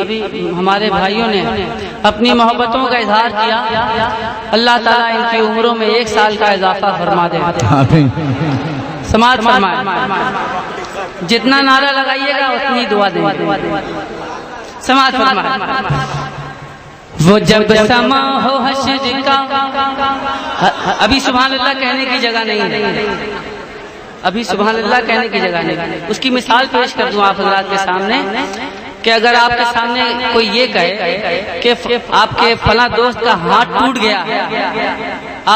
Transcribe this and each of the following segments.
ابھی ہمارے بھائیوں نے اپنی محبتوں کا اظہار کیا، اللہ تعالیٰ ان کی عمروں میں 1 سال کا اضافہ فرما دے. سماعت فرمائیں. جتنا نعرہ لگائیے گا اتنی دعا دیں. سماعت فرمائیں. وہ جب سما ہو حشر کا، ابھی سبحان اللہ کہنے کی جگہ نہیں ہے، ابھی سبحان اللہ کہنے کی جگہ نہیں. اس کی مثال پیش کر دوں آپ حضرات کے سامنے کہ اگر آپ کے سامنے کوئی یہ کہے کہ آپ کے فلاں دوست کا ہاتھ ٹوٹ گیا،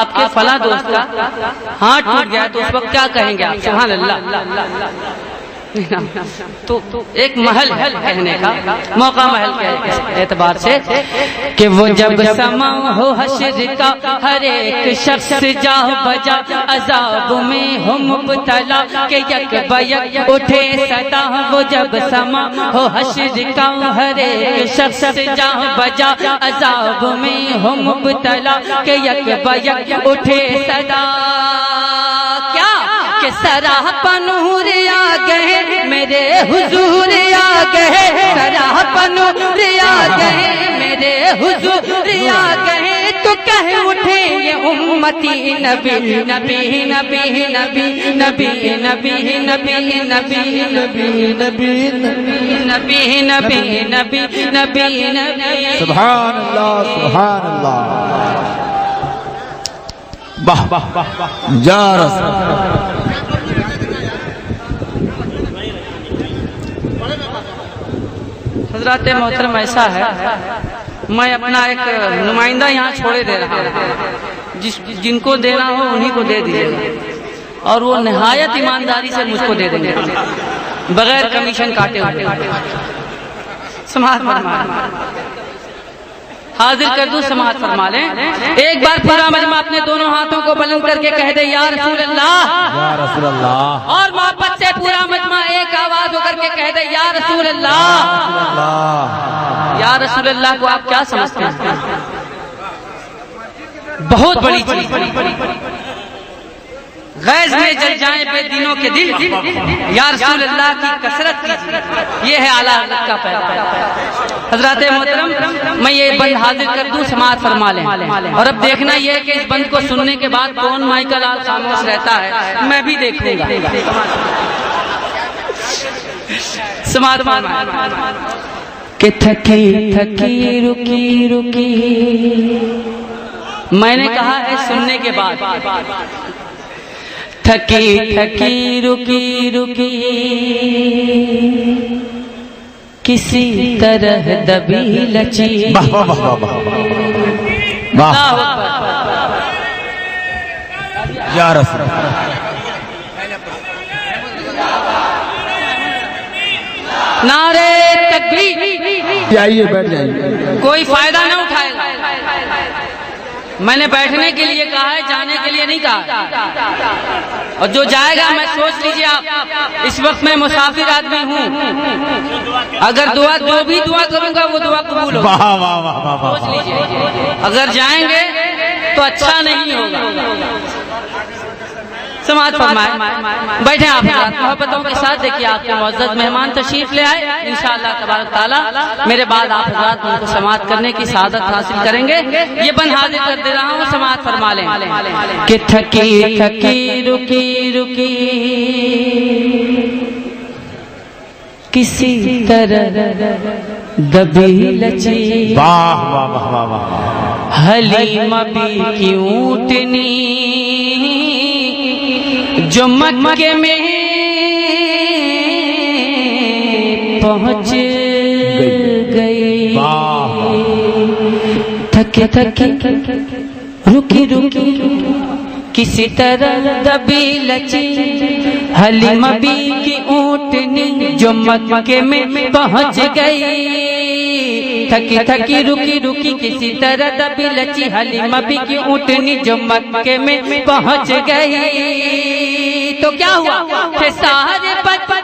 آپ کے فلاں دوست کا ہاتھ ٹوٹ گیا، تو اس وقت کیا کہیں گے آپ؟ سبحان اللہ. تو ایک محل کہنے کا موقع محل کے اعتبار سے کہ وہ جب سما ہو حشر کا، ہر ایک شخص جا بجا عذاب میں ہو مبتلا، کہ یک بیک اٹھے صدا. وہ جب سما ہو حشر کا، ہر ایک شخص جا بجا عذاب میں ہو مبتلا، کہ یک بیک اٹھے صدا. کیا کہ سراپا نور آ گئے میرے حضور آ گئے، سراپا نور آ گئے میرے حضور آ گئے. تو کہہ اٹھے یہ امتی نبی نبی نبی نبی نبی نبی نبی نبی نبی نبی نبی نبی نبی نبی نبی. سبحان اللہ سبحان اللہ. واہ واہ واہ یا رسول. حضرات محترم ایسا ہے، میں اپنا ایک نمائندہ یہاں چھوڑے دے رہا ہوں، جن کو دینا ہو انہی کو دے دیجیے گا، اور وہ نہایت ایمانداری سے مجھ کو دے دیں گے بغیر کمیشن کاٹے ہوئے. سماعت فرمائیں. حاضر کر دوں، سماعت فرما لیں. ایک بار پورا مجمع اپنے دونوں ہاتھوں کو بلند کر کے کہہ دے یا رسول اللہ، یا رسول اللہ. اور محبت سے پورا مجمع ایک آواز ہو کر کے کہہ دے یا رسول اللہ. یا رسول اللہ کو آپ کیا سمجھتے ہیں؟ بہت بڑی چیز. غیظ میں جل جائیں بے دینوں کے دل، یا رسول اللہ کی کثرت کیجیے، یہ ہے اعلیٰ حضرت کا پیغام. حضرات محترم، میں یہ بند حاضر کر دوں، سماعت فرما لیں. اور اب دیکھنا یہ ہے کہ اس بند کو سننے کے بعد کون مائیکل آل خاموش رہتا ہے، میں بھی دیکھوں گا. سماعت فرمائیں. کہ تھکی تھکی رکی رکی، میں نے کہا ہے سننے کے بعد، تھکی تھکی رکی رکی کسی طرح دبی لچی. یا رسول. نعرے تکبیر. آئیے بیٹھ جائیے. کوئی فائدہ نہ اٹھائے گا. میں نے بیٹھنے کے لیے کہا ہے، جانے کے لیے نہیں کہا. اور جو جائے گا میں سوچ لیجیے آپ، اس وقت میں مسافر آدمی ہوں، اگر دعا جو بھی دعا کروں گا وہ دعا قبول ہوگی. سوچ لیجیے، اگر جائیں گے تو اچھا نہیں ہوگا. سماعت فرمائیں. بیٹھیں آپ محبتوں کے ساتھ. دیکھیے آپ کے معزز مہمان تشریف لے آئے، انشاءاللہ تبارک تعالیٰ میرے بعد آپ حضرات ان کو سماعت کرنے کی سعادت حاصل کریں گے. یہ بند حاضر کر دے رہا ہوں، سماعت فرما لیں. کہ تھکی تھکی رکی رکی کسی طرح دبی لچی، حلیم بھی کی اونٹنی جو مکے میں پہنچ گئی. تھکی تھکی رکی رکی کسی طرح دبی لچی، حلیم بی کی اونٹنی جو مکے میں پہنچ گئی. تھکی تھکی رکی رکی کسی طرح دبی لچی، حلیم بی کی اونٹنی جو مکے میں پہنچ گئی. تو کیا ہوا کہ سارے